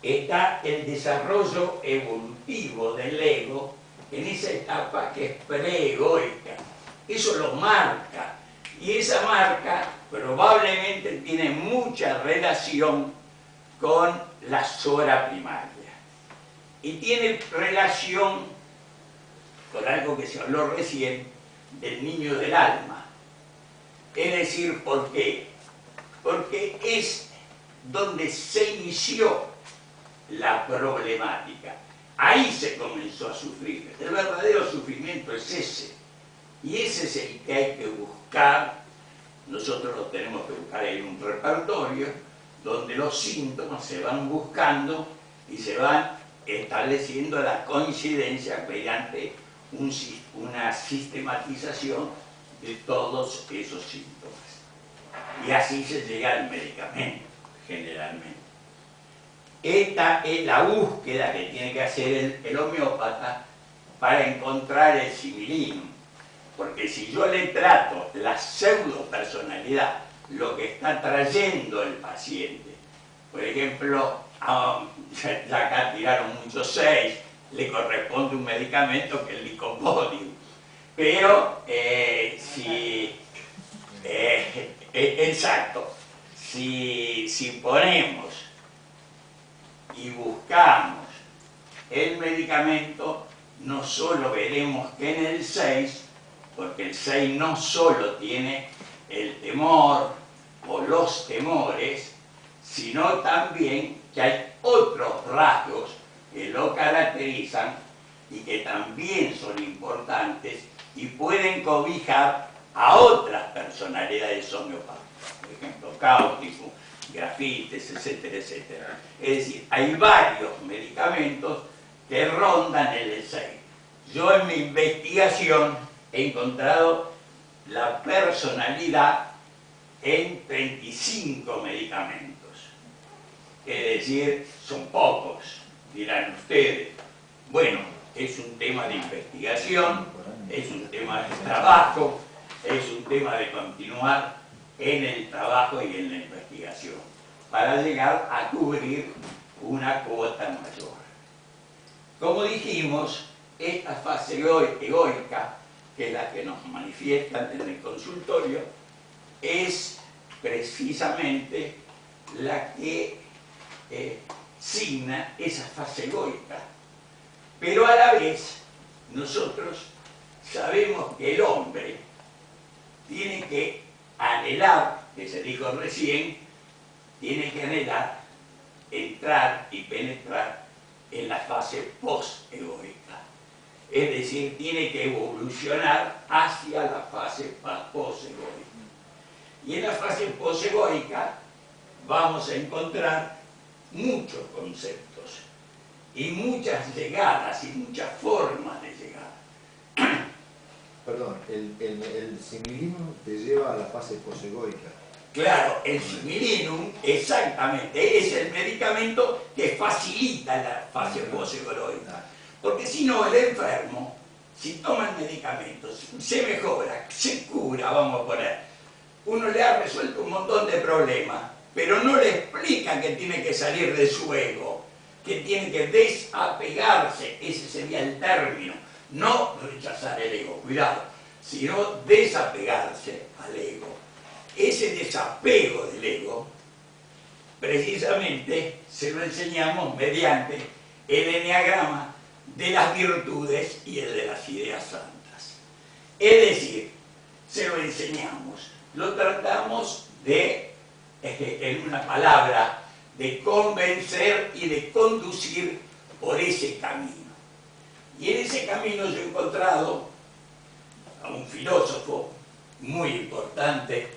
está el desarrollo evolutivo del ego en esa etapa que es preegoica. Eso lo marca, y esa marca probablemente tiene mucha relación con la sora primaria. Y tiene relación con algo que se habló recién del niño del alma. Es decir, ¿por qué? Porque es donde se inició la problemática. Ahí se comenzó a sufrir. El verdadero sufrimiento es ese. Y ese es el que hay que buscar. Nosotros lo tenemos que buscar en un repertorio donde los síntomas se van buscando y se van estableciendo la coincidencia mediante una sistematización de todos esos síntomas. Y así se llega al medicamento, generalmente. Esta es la búsqueda que tiene que hacer el homeópata para encontrar el similinum. Porque si yo le trato la pseudo-personalidad, lo que está trayendo el paciente, por ejemplo, ya acá tiraron muchos 6, le corresponde un medicamento que es el licopodium. Pero exacto, si ponemos y buscamos el medicamento, no solo veremos que en el 6, porque el 6 no solo tiene el temor o los temores, sino también que hay otros rasgos que lo caracterizan y que también son importantes y pueden cobijar a otras personalidades homeopáticas, por ejemplo, cáustico, grafites, etcétera, etcétera. Es decir, hay varios medicamentos que rondan el 6. Yo en mi investigación he encontrado la personalidad en 35 medicamentos. Es decir, son pocos, dirán ustedes. Bueno, es un tema de investigación, es un tema de trabajo, es un tema de continuar en el trabajo y en la investigación para llegar a cubrir una cuota mayor. Como dijimos, esta fase egoica, que es la que nos manifiestan en el consultorio, es precisamente la que signa esa fase egoica. Pero a la vez, nosotros sabemos que el hombre tiene que anhelar, que se dijo recién, tiene que anhelar entrar y penetrar en la fase post-egoica. Es decir, tiene que evolucionar hacia la fase post-egoica. Y en la fase post-egoica vamos a encontrar muchos conceptos y muchas llegadas y muchas formas de llegar. Perdón, el similinum te lleva a la fase posegoica. Claro, el similinum, exactamente, es el medicamento que facilita la fase posegoica. Porque si no, el enfermo, si toma el medicamento, se mejora, se cura, vamos a poner, uno le ha resuelto un montón de problemas, pero no le explica que tiene que salir de su ego, que tiene que desapegarse, ese sería el término, no rechazar el ego, cuidado, sino desapegarse al ego. Ese desapego del ego, precisamente, se lo enseñamos mediante el enneagrama de las virtudes y el de las ideas santas. Es decir, se lo enseñamos, lo tratamos de, en una palabra, de convencer y de conducir por ese camino. Y en ese camino yo he encontrado a un filósofo muy importante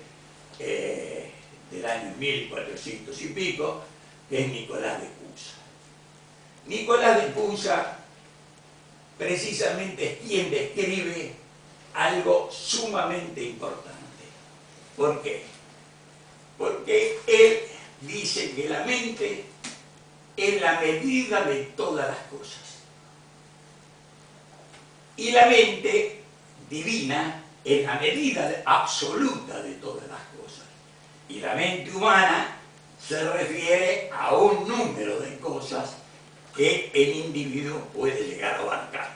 del año 1400 y pico, que es Nicolás de Cusa. Nicolás de Cusa precisamente es quien describe algo sumamente importante. ¿Por qué? Porque él dice que la mente es la medida de todas las cosas. Y la mente divina es la medida absoluta de todas las cosas. Y la mente humana se refiere a un número de cosas que el individuo puede llegar a abarcar.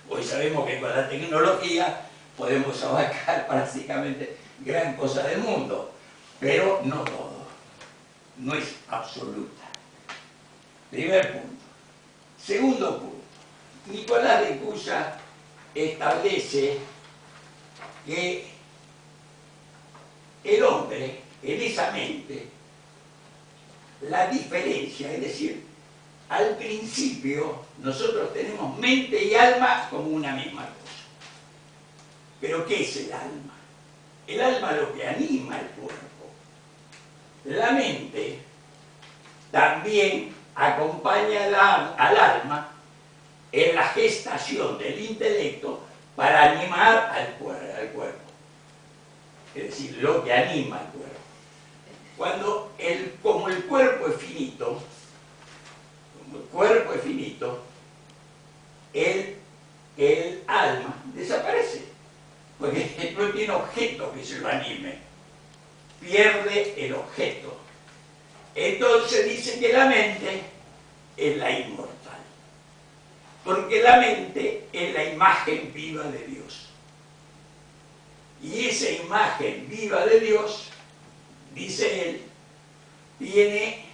Hoy sabemos que con la tecnología podemos abarcar prácticamente gran cosa del mundo, pero no todo, no es absoluta. Primer punto. Segundo punto, Nicolás de Cusa establece que el hombre, en esa mente, la diferencia, es decir, al principio nosotros tenemos mente y alma como una misma cosa. ¿Pero qué es el alma? El alma es lo que anima el cuerpo. La mente también acompaña al alma en la gestación del intelecto para animar al cuerpo. Es decir, lo que anima al cuerpo. Como el cuerpo es finito, el alma desaparece, porque no tiene objeto que se lo anime, pierde el objeto. Entonces dice que la mente es la inmortal, porque la mente es la imagen viva de Dios. Y esa imagen viva de Dios, dice él, tiene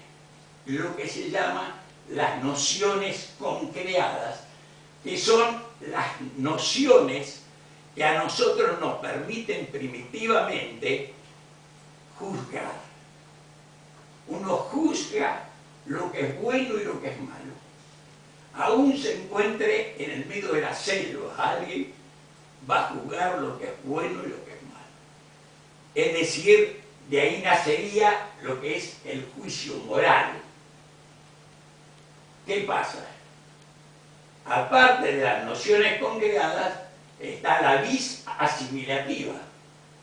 lo que se llama las nociones concreadas, que son las nociones que a nosotros nos permiten primitivamente juzgar. Uno juzga lo que es bueno y lo que es malo. Aún se encuentre en el medio de la selva, alguien va a juzgar lo que es bueno y lo que es malo. Es decir, de ahí nacería lo que es el juicio moral. ¿Qué pasa? Aparte de las nociones congregadas, está la vis asimilativa,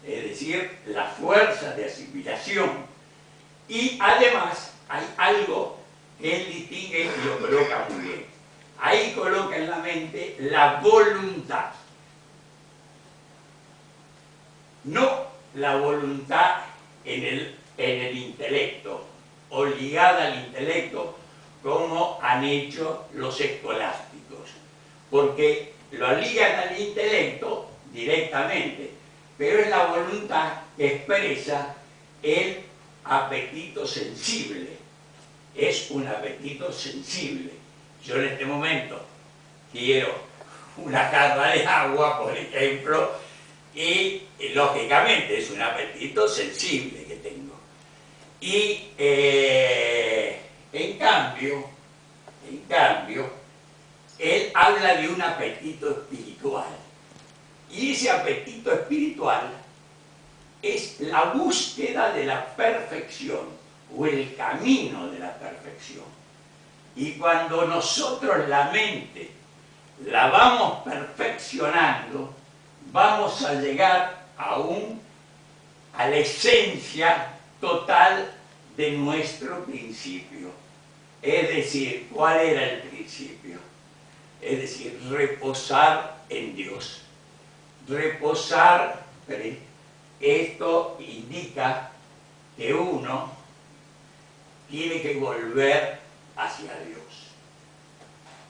es decir, la fuerza de asimilación. Y además hay algo que él distingue y lo coloca muy bien. Ahí coloca en la mente la voluntad. No la voluntad en el intelecto, o ligada al intelecto, como han hecho los escolásticos, porque lo ligan al intelecto directamente, pero es la voluntad que expresa el apetito sensible. Es un apetito sensible. Yo en este momento quiero una jarra de agua, por ejemplo, y lógicamente es un apetito sensible que tengo. Y en cambio, él habla de un apetito espiritual. Y ese apetito espiritual es la búsqueda de la perfección, o el camino de la perfección. Y cuando nosotros la mente la vamos perfeccionando, vamos a llegar a la esencia total de nuestro principio. Es decir, ¿cuál era el principio? Es decir, reposar en Dios. Reposar, esto indica que uno tiene que volver hacia Dios.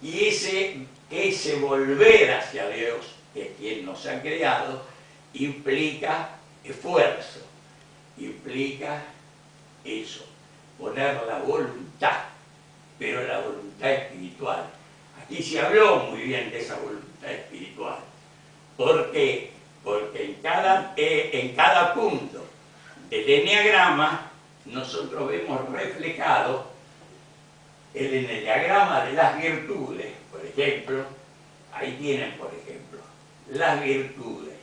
Y ese volver hacia Dios, que es quien nos ha creado, implica esfuerzo, implica eso, poner la voluntad, pero la voluntad espiritual. Aquí se habló muy bien de esa voluntad espiritual. ¿Por qué? Porque en cada punto del eneagrama nosotros vemos reflejado el eneagrama de las virtudes. Por ejemplo, ahí tienen, por ejemplo, las virtudes.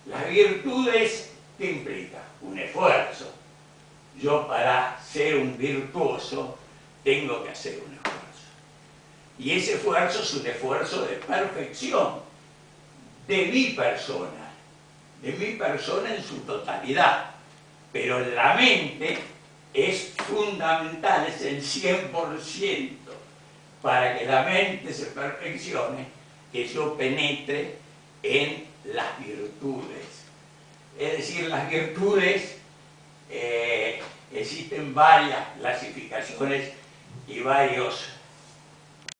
Las virtudes, ¿qué implica? Un esfuerzo. Yo para ser un virtuoso tengo que hacer un esfuerzo. Y ese esfuerzo es un esfuerzo de perfección de mi persona en su totalidad. Pero la mente es fundamental, es el 100%. Para que la mente se perfeccione, que yo penetre en las virtudes. Es decir, las virtudes, existen varias clasificaciones y varios